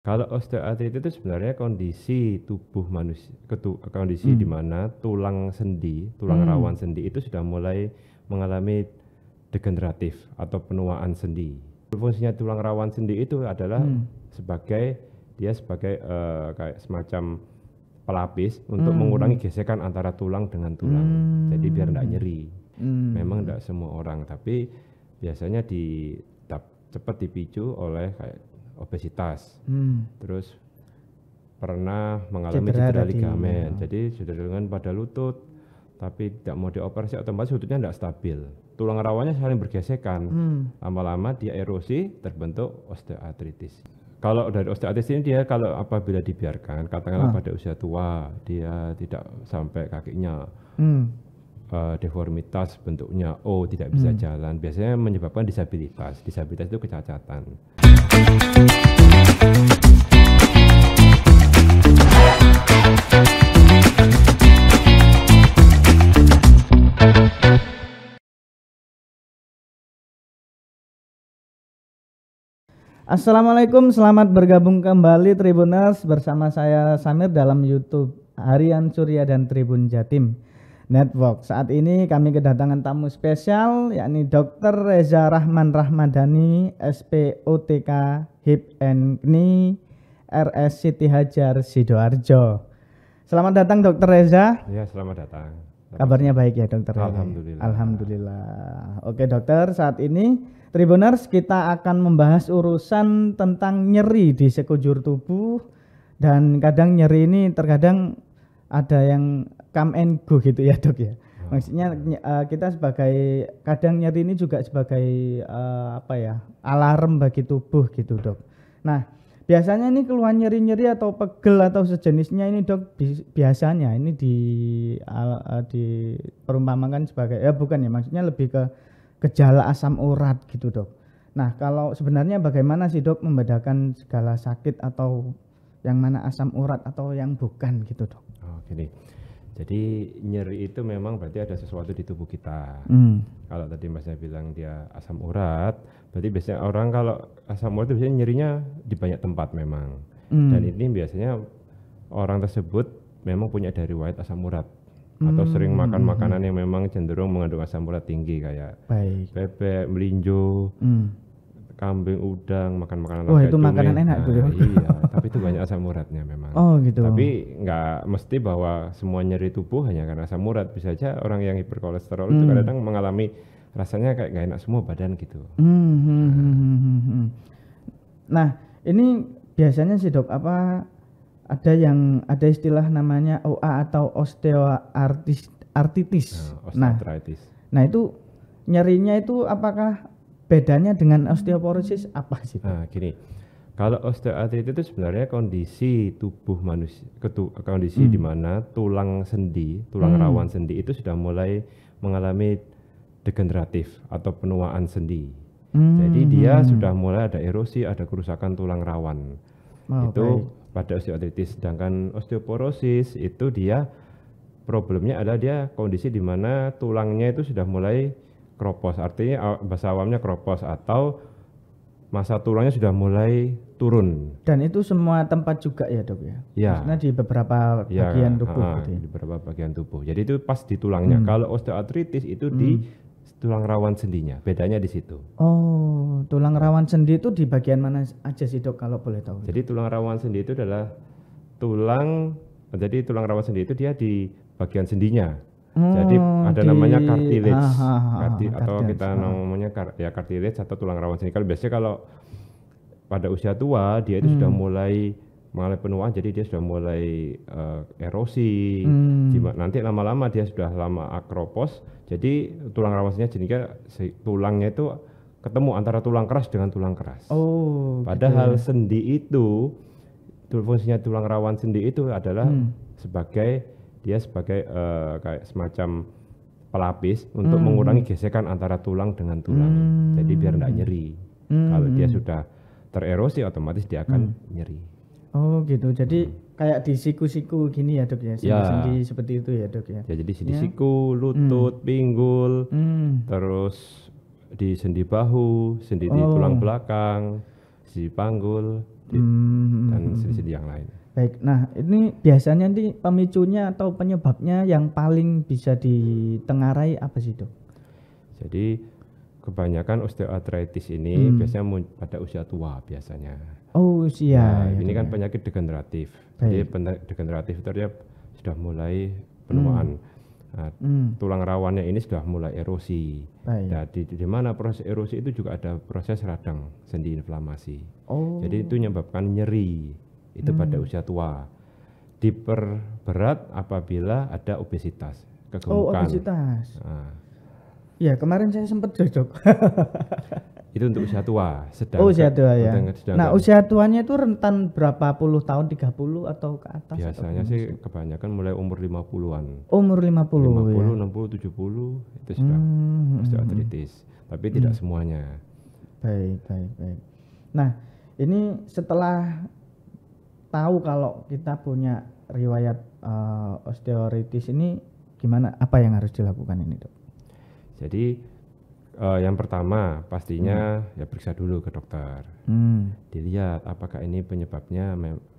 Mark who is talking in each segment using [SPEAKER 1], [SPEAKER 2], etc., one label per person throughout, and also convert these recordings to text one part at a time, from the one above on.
[SPEAKER 1] Kalau osteoartritis itu sebenarnya kondisi tubuh manusia, kondisi di mana tulang sendi, tulang rawan sendi itu sudah mulai mengalami degeneratif atau penuaan sendi. Fungsinya tulang rawan sendi itu adalah sebagai kayak semacam pelapis untuk mengurangi gesekan antara tulang dengan tulang. Jadi biar tidak nyeri. Memang tidak semua orang, tapi biasanya cepat dipicu oleh kayak obesitas, terus pernah mengalami cedera ligamen, jadi cedera ligamen pada lutut, tapi tidak mau dioperasi, otomatis lututnya tidak stabil, tulang rawannya saling bergesekan, lama-lama dia erosi, terbentuk osteoartritis. Kalau dari osteoartritis ini dia kalau apabila dibiarkan, katakanlah pada usia tua, dia tidak sampai kakinya deformitas bentuknya tidak bisa jalan, biasanya menyebabkan disabilitas itu kecacatan.
[SPEAKER 2] Assalamualaikum, selamat bergabung kembali Tribuners bersama saya Samir dalam YouTube Harian Surya dan Tribun Jatim Network. Saat ini kami kedatangan tamu spesial yakni Dr. Reza Rahman Rahmadani, SPOTK Hip and Knee, RS Siti Hajar Sidoarjo. Selamat datang Dr. Reza.
[SPEAKER 1] Ya, selamat datang.
[SPEAKER 2] Kabarnya baik ya Dokter?
[SPEAKER 1] Alhamdulillah.
[SPEAKER 2] Alhamdulillah. Oke Dokter, saat ini Tribuners kita akan membahas urusan tentang nyeri di sekujur tubuh, dan kadang nyeri ini terkadang ada yang come and go gitu ya Dok ya. Maksudnya kita sebagai kadang nyeri ini juga sebagai alarm bagi tubuh gitu Dok. Nah biasanya ini keluhan nyeri-nyeri atau pegel atau sejenisnya ini Dok, biasanya ini diperumpamakan sebagai maksudnya lebih ke gejala asam urat gitu Dok. Nah kalau sebenarnya bagaimana sih Dok membedakan segala sakit atau yang mana asam urat atau yang bukan gitu Dok?
[SPEAKER 1] Gini, jadi nyeri itu memang berarti ada sesuatu di tubuh kita. Kalau tadi Masnya bilang dia asam urat, berarti biasanya orang kalau asam urat itu biasanya nyerinya di banyak tempat memang. Dan ini biasanya orang tersebut memang punya dari riwayat asam urat atau sering makan makanan yang memang cenderung mengandung asam urat tinggi kayak bebek, melinjo, kambing, udang, makan makanan
[SPEAKER 2] itu makanan enak tuh.
[SPEAKER 1] Iya, tapi itu banyak asam uratnya memang.
[SPEAKER 2] Gitu.
[SPEAKER 1] Tapi nggak mesti bahwa semua nyeri tubuh hanya karena asam urat. Bisa aja orang yang hiperkolesterol itu kadang mengalami rasanya kayak nggak enak semua badan gitu.
[SPEAKER 2] Nah ini biasanya sih Dok, ada istilah namanya OA atau osteoartritis.
[SPEAKER 1] Osteoartritis.
[SPEAKER 2] Nah itu nyerinya itu apakah bedanya dengan osteoporosis apa sih?
[SPEAKER 1] Gini, kalau osteoartritis itu sebenarnya kondisi tubuh manusia, kondisi di mana tulang sendi, tulang rawan sendi itu sudah mulai mengalami degeneratif atau penuaan sendi. Jadi dia sudah mulai ada erosi, ada kerusakan tulang rawan. Itu pada osteoartritis. Sedangkan osteoporosis itu dia problemnya adalah dia kondisi di mana tulangnya itu sudah mulai kropos, artinya bahasa awamnya kropos atau massa tulangnya sudah mulai turun.
[SPEAKER 2] Dan itu semua tempat juga ya Dok ya?
[SPEAKER 1] Ya.
[SPEAKER 2] Maksudnya di beberapa bagian tubuh gitu ya?
[SPEAKER 1] Di beberapa bagian tubuh. Jadi itu pas di tulangnya. Kalau osteoartritis itu di tulang rawan sendinya, bedanya di situ.
[SPEAKER 2] Tulang rawan sendi itu di bagian mana aja sih Dok kalau boleh tahu?
[SPEAKER 1] Jadi tulang rawan sendi itu adalah tulang rawan sendi itu dia di bagian sendinya. Jadi ada namanya cartilage, atau kita namanya cartilage atau tulang rawan sendi. Kalau biasanya kalau pada usia tua dia itu sudah mulai mengalami penuaan, jadi dia sudah mulai erosi. Nanti lama-lama dia sudah lama akropos, jadi tulang rawan sendinya jadinya tulangnya itu ketemu antara tulang keras dengan tulang keras. Padahal gitu. Sendi itu fungsinya tulang rawan sendi itu adalah sebagai kayak semacam pelapis untuk mengurangi gesekan antara tulang dengan tulang. Jadi biar tidak nyeri. Kalau dia sudah tererosi otomatis dia akan nyeri.
[SPEAKER 2] Gitu. Jadi kayak di siku-siku gini ya Dok ya, sendi-sendi seperti itu ya Dok ya.
[SPEAKER 1] Jadi di siku, lutut, pinggul, terus di sendi bahu, sendi di tulang belakang, sendi panggul. dan sendi-sendi yang lain.
[SPEAKER 2] Baik, nah ini biasanya nih pemicunya atau penyebabnya yang paling bisa ditengarai apa sih dok?
[SPEAKER 1] Jadi kebanyakan osteoartritis ini biasanya pada usia tua biasanya.
[SPEAKER 2] Oh usia.
[SPEAKER 1] Nah, ini kan penyakit degeneratif. Jadi degeneratif itu artinya sudah mulai penuaan. Nah, tulang rawannya ini sudah mulai erosi. Nah, di mana proses erosi itu juga ada proses radang sendi inflamasi. Jadi itu menyebabkan nyeri itu pada usia tua. Diperberat apabila ada obesitas, kegemukan.
[SPEAKER 2] Obesitas. Nah. Ya kemarin saya sempat dok.
[SPEAKER 1] Itu untuk usia tua.
[SPEAKER 2] Usia tua ya. Nah usia tuanya itu rentan berapa puluh tahun, 30 atau ke atas?
[SPEAKER 1] Biasanya sih kebanyakan mulai umur 50-an.
[SPEAKER 2] Umur 50
[SPEAKER 1] 50,
[SPEAKER 2] ya?
[SPEAKER 1] 60, 70 itu sudah osteoartritis. Tapi tidak semuanya.
[SPEAKER 2] Baik. Nah ini setelah tahu kalau kita punya riwayat osteoartritis ini gimana? Apa yang harus dilakukan ini dok?
[SPEAKER 1] Jadi yang pertama pastinya ya periksa dulu ke dokter. Dilihat apakah ini penyebabnya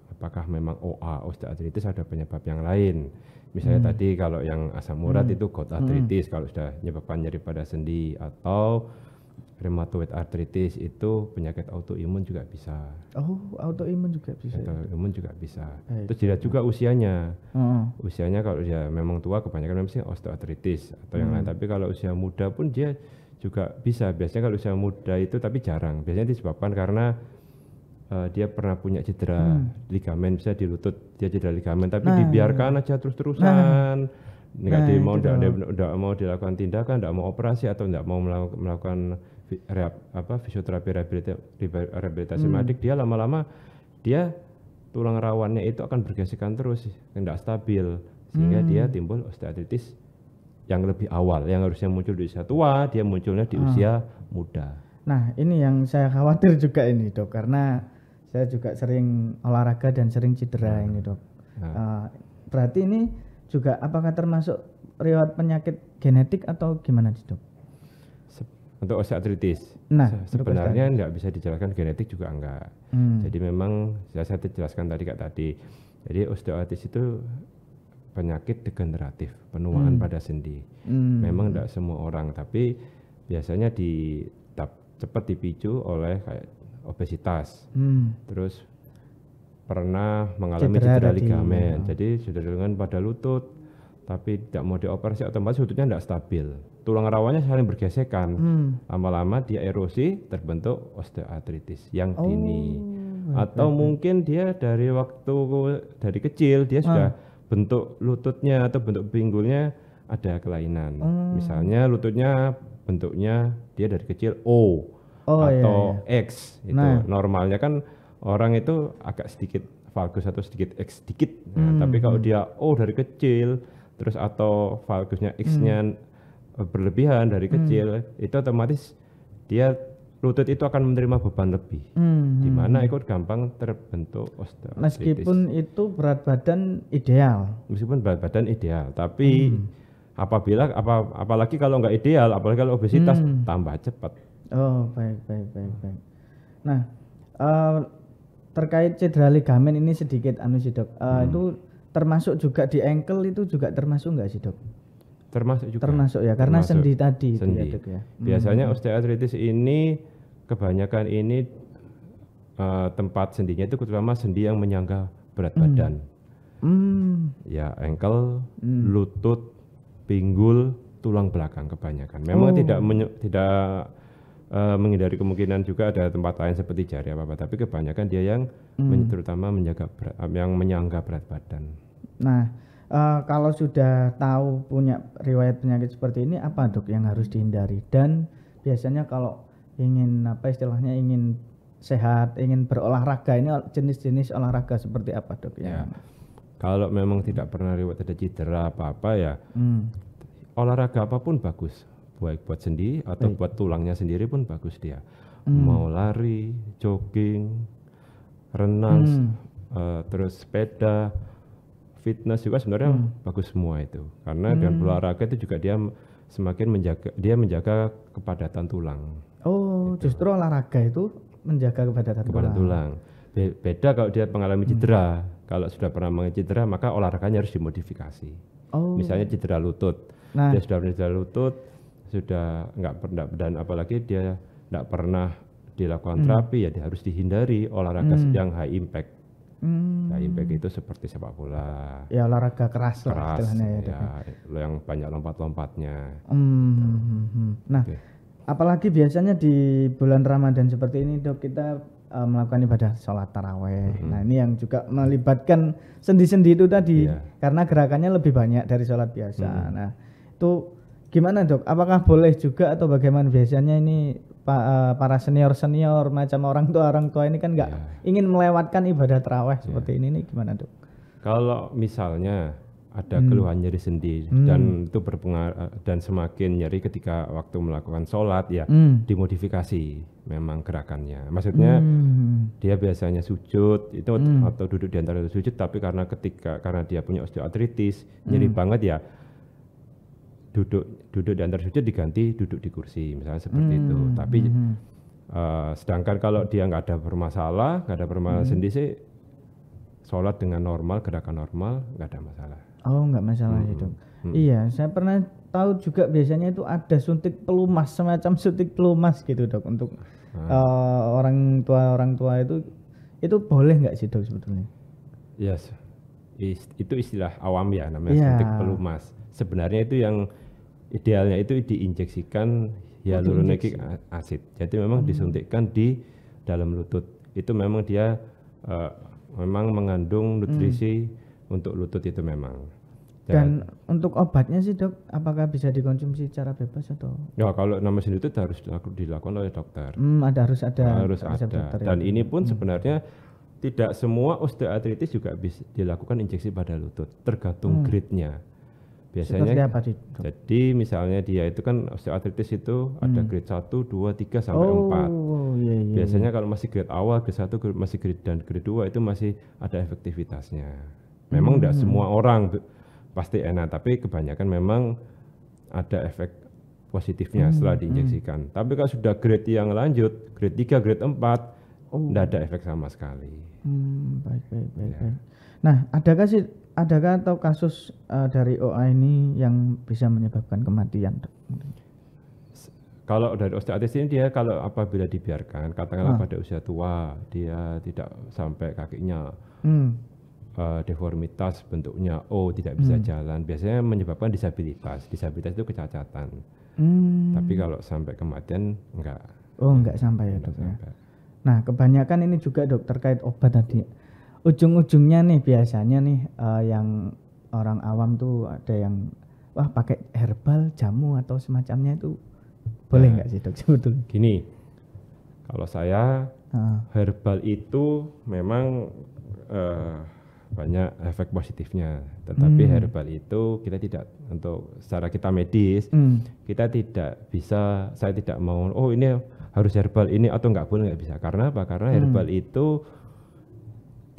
[SPEAKER 1] apakah memang OA osteoartritis ada penyebab yang lain. Misalnya tadi kalau yang asam urat itu gout arthritis kalau sudah menyebabkan nyeri pada sendi, atau rheumatoid arthritis itu penyakit autoimun juga bisa.
[SPEAKER 2] Autoimun juga bisa.
[SPEAKER 1] Autoimun juga bisa. Terus dilihat juga usianya. Usianya kalau dia memang tua kebanyakan memang osteoartritis atau yang lain. Tapi kalau usia muda pun dia juga bisa. Biasanya kalau usia muda itu tapi jarang. Biasanya disebabkan karena dia pernah punya cedera ligamen, bisa di lutut dia cedera ligamen, tapi dibiarkan aja terus-terusan. Nggak mau dilakukan tindakan, nggak mau operasi atau nggak mau melakukan fisioterapi rehabilitasi medik, dia lama-lama dia tulang rawannya itu akan bergesekan terus, tidak stabil, sehingga dia timbul osteoartritis yang lebih awal, yang harusnya muncul di usia tua, dia munculnya di usia muda.
[SPEAKER 2] Nah ini yang saya khawatir juga ini dok, karena saya juga sering olahraga dan sering cedera ini dok. Berarti ini juga apakah termasuk riwayat penyakit genetik atau gimana sih dok?
[SPEAKER 1] Untuk osteoartritis, sebenarnya nggak bisa dijelaskan genetik juga enggak. Jadi memang saya jelaskan tadi. Jadi osteoartritis itu penyakit degeneratif, penuaan pada sendi. Memang tidak semua orang, tapi biasanya cepat dipicu oleh kayak obesitas. Terus pernah mengalami cedera ligamen, jadi cedera ligamen pada lutut, tapi tidak mau dioperasi, otomatis lututnya tidak stabil. Tulang rawannya saling bergesekan, lama-lama dia erosi, terbentuk osteoartritis yang dini. Atau mungkin dia dari kecil dia sudah bentuk lututnya atau bentuk pinggulnya ada kelainan. Misalnya lututnya bentuknya dia dari kecil O atau X. Itu normalnya kan orang itu agak sedikit valgus atau sedikit X sedikit. Tapi kalau dia O dari kecil, terus atau valgusnya X-nya berlebihan dari kecil, itu otomatis dia lutut itu akan menerima beban lebih, di mana ikut gampang terbentuk osteoartritis.
[SPEAKER 2] Meskipun itu berat badan ideal.
[SPEAKER 1] Meskipun berat badan ideal, tapi apalagi kalau nggak ideal, apalagi kalau obesitas tambah cepat.
[SPEAKER 2] Baik. Nah, terkait cedera ligamen ini sedikit dok, itu termasuk juga di ankle itu juga termasuk nggak sih dok?
[SPEAKER 1] Termasuk juga.
[SPEAKER 2] Termasuk ya, karena sendi tadi itu ya dok ya.
[SPEAKER 1] Biasanya osteoartritis ini kebanyakan ini tempat sendinya itu terutama sendi yang menyangga berat badan. Ya ankle, lutut, pinggul, tulang belakang kebanyakan. Memang tidak menghindari kemungkinan juga ada tempat lain seperti jari tapi kebanyakan dia yang terutama yang menyangga berat badan.
[SPEAKER 2] Nah, kalau sudah tahu punya riwayat penyakit seperti ini, apa dok yang harus dihindari? Dan biasanya kalau ingin ingin sehat, ingin berolahraga, ini jenis-jenis olahraga seperti apa dok ya?
[SPEAKER 1] Kalau memang tidak pernah riwayat ada cedera apa-apa ya, olahraga apapun bagus, baik buat sendi atau buat tulangnya sendiri pun bagus dia. Mau lari, jogging, renang, terus sepeda, fitness juga sebenarnya bagus semua itu. Karena dengan olahraga itu juga dia semakin menjaga kepadatan tulang.
[SPEAKER 2] Justru olahraga itu menjaga kepadatan tulang.
[SPEAKER 1] Beda kalau dia mengalami cedera. Kalau sudah pernah mengalami cedera, maka olahraganya harus dimodifikasi. Misalnya cedera lutut.
[SPEAKER 2] Nah.
[SPEAKER 1] Dia sudah cedera lutut, sudah nggak pernah, dan apalagi dia nggak pernah dilakukan terapi, ya dia harus dihindari olahraga yang high impact. High impact itu seperti sepak bola.
[SPEAKER 2] Ya olahraga keras lah istilahnya
[SPEAKER 1] ya, yang banyak lompat-lompatnya.
[SPEAKER 2] Nah, apalagi biasanya di bulan Ramadan seperti ini Dok, kita melakukan ibadah sholat taraweh. Nah ini yang juga melibatkan sendi-sendi itu tadi, karena gerakannya lebih banyak dari sholat biasa. Nah itu gimana Dok? Apakah boleh juga atau bagaimana? Biasanya ini para senior macam orang tua ini kan nggak ingin melewatkan ibadah taraweh seperti ini gimana Dok?
[SPEAKER 1] Kalau misalnya ada keluhan nyeri sendi dan itu berpengaruh, dan semakin nyeri ketika waktu melakukan sholat, ya dimodifikasi memang gerakannya. Maksudnya dia biasanya sujud itu atau duduk di antara sujud, tapi karena dia punya osteoartritis nyeri banget, ya duduk di antara sujud diganti duduk di kursi misalnya seperti itu. Tapi sedangkan kalau dia nggak ada permasalahan sendi sih, sholat dengan normal, gerakan normal, nggak ada masalah.
[SPEAKER 2] Oh, nggak masalah itu. Iya, saya pernah tahu juga biasanya itu ada suntik pelumas, semacam suntik pelumas gitu Dok, untuk orang tua itu boleh nggak sih Dok sebetulnya?
[SPEAKER 1] Yes, itu istilah awam ya, namanya suntik pelumas. Sebenarnya itu yang idealnya itu diinjeksikan hyaluronic acid. Jadi memang disuntikkan di dalam lutut. Itu memang dia memang mengandung nutrisi untuk lutut itu memang.
[SPEAKER 2] Dan untuk obatnya sih Dok, apakah bisa dikonsumsi secara bebas atau?
[SPEAKER 1] Ya kalau nama sendi itu harus dilakukan oleh dokter.
[SPEAKER 2] Harus ada.
[SPEAKER 1] Dokter, dan ini pun sebenarnya tidak semua osteoartritis juga bisa dilakukan injeksi pada lutut, tergantung grade-nya. Biasanya
[SPEAKER 2] seperti apa sih, Dok?
[SPEAKER 1] Jadi misalnya dia itu kan osteoartritis itu ada grade 1, 2, 3 sampai 4. Biasanya kalau masih grade awal, grade 1, masih grade dan grade 2 itu masih ada efektivitasnya. Memang tidak semua orang pasti enak, tapi kebanyakan memang ada efek positifnya setelah diinjeksikan. Tapi kalau sudah grade yang lanjut, grade 3, grade 4, tidak ada efek sama sekali.
[SPEAKER 2] Baik. Nah, adakah atau kasus dari OA ini yang bisa menyebabkan kematian?
[SPEAKER 1] Kalau dari osteoartritis ini, dia kalau apabila dibiarkan, katakanlah pada usia tua, dia tidak sampai kakinya deformitas bentuknya tidak bisa jalan, biasanya menyebabkan disabilitas itu kecacatan. Tapi kalau sampai kematian enggak.
[SPEAKER 2] Enggak sampai ya Dok ya. Nah kebanyakan ini juga Dok terkait obat tadi, ujung-ujungnya nih biasanya nih yang orang awam tuh ada yang pakai herbal, jamu atau semacamnya, itu boleh nggak sih Dok sebetulnya?
[SPEAKER 1] Gini, kalau saya herbal itu memang banyak efek positifnya, tetapi herbal itu kita tidak, untuk secara kita medis kita tidak bisa, saya tidak mau ini harus herbal ini atau nggak boleh, nggak bisa. Karena apa? Karena herbal itu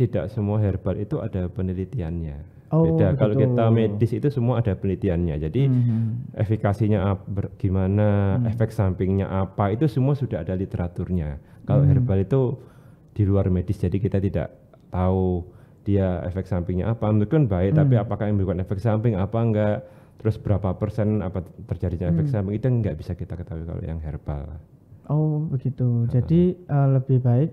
[SPEAKER 1] tidak semua herbal itu ada penelitiannya. Beda kalau kita medis itu semua ada penelitiannya. Jadi efikasinya gimana, efek sampingnya apa, itu semua sudah ada literaturnya. Kalau herbal itu di luar medis, jadi kita tidak tahu dia efek sampingnya apa. Mungkin baik, tapi apakah yang memberikan efek samping apa enggak, terus berapa persen apa terjadinya efek samping, itu enggak bisa kita ketahui kalau yang herbal.
[SPEAKER 2] Oh begitu. Jadi lebih baik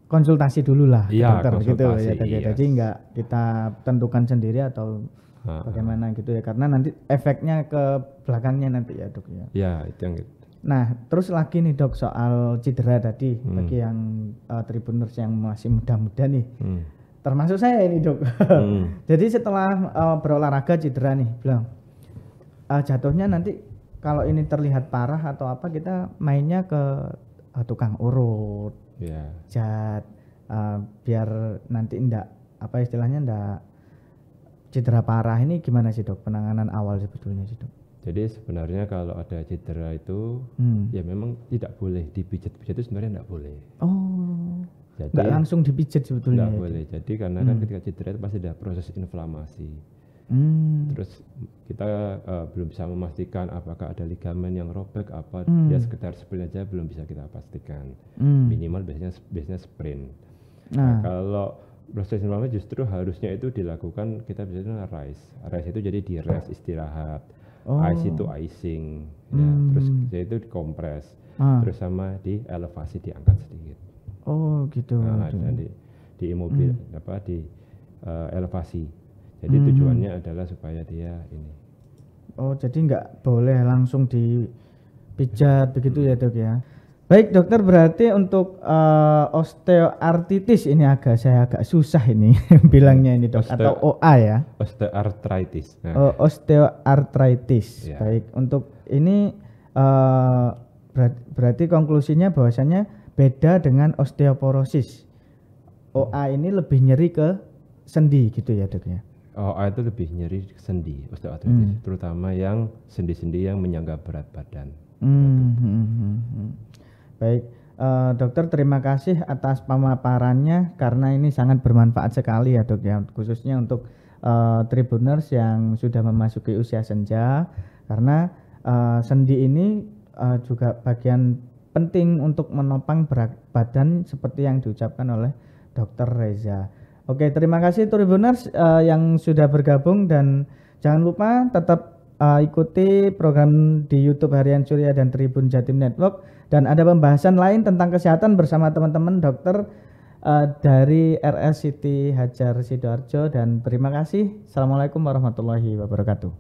[SPEAKER 2] konsultasi dulu lah dokter gitu ya. Jadi enggak kita tentukan sendiri atau bagaimana gitu ya, karena nanti efeknya ke belakangnya nanti ya Dok ya.
[SPEAKER 1] Ya itu yang gitu.
[SPEAKER 2] Nah terus lagi nih Dok soal cedera tadi, bagi yang tribuners yang masih muda-muda nih, termasuk saya ini Dok. Jadi setelah berolahraga cedera nih, bilang jatuhnya nanti kalau ini terlihat parah atau apa, kita mainnya ke tukang urut, cat, biar nanti ndak apa istilahnya ndak cedera parah. Ini gimana sih Dok penanganan awal sebetulnya sih Dok?
[SPEAKER 1] Jadi sebenarnya kalau ada cedera itu ya memang tidak boleh dipijat-pijat, itu sebenarnya tidak boleh. Jadi
[SPEAKER 2] nggak langsung dipijat sebetulnya.
[SPEAKER 1] Nggak boleh. Jadi karena kan ketika cedera itu pasti ada proses inflamasi. Terus kita belum bisa memastikan apakah ada ligamen yang robek apa, ya sekedar sprain aja belum bisa kita pastikan. Minimal biasanya sprain. Nah, kalau proses inflamasi justru harusnya itu dilakukan, kita biasanya rise itu jadi di rest, istirahat. Ice itu icing, ya, terus itu dikompres, terus sama di elevasi, diangkat sedikit.
[SPEAKER 2] Oh gitu.
[SPEAKER 1] Nah, dan di imobil di elevasi. Jadi tujuannya adalah supaya dia ini.
[SPEAKER 2] Oh, jadi nggak boleh langsung dipijat begitu ya dok ya. Baik dokter, berarti untuk osteoartritis ini saya agak susah ini bilangnya ini dok, atau OA ya.
[SPEAKER 1] Osteoartritis.
[SPEAKER 2] Nah. Osteoartritis. Ya. Baik, untuk ini berarti konklusinya bahwasannya beda dengan osteoporosis. OA ini lebih nyeri ke sendi gitu ya dok ya.
[SPEAKER 1] OA itu lebih nyeri ke sendi, osteoartritis, terutama yang sendi-sendi yang menyangga berat badan.
[SPEAKER 2] Baik, dokter terima kasih atas pemaparannya karena ini sangat bermanfaat sekali ya dok ya, khususnya untuk Tribuners yang sudah memasuki usia senja, karena sendi ini juga bagian penting untuk menopang berat badan seperti yang diucapkan oleh Dr. Reza. Oke, terima kasih Tribuners yang sudah bergabung, dan jangan lupa tetap ikuti program di YouTube Harian Surya dan Tribun Jatim Network, dan ada pembahasan lain tentang kesehatan bersama teman-teman dokter dari RS Siti Hajar Sidoarjo, dan terima kasih. Assalamualaikum warahmatullahi wabarakatuh.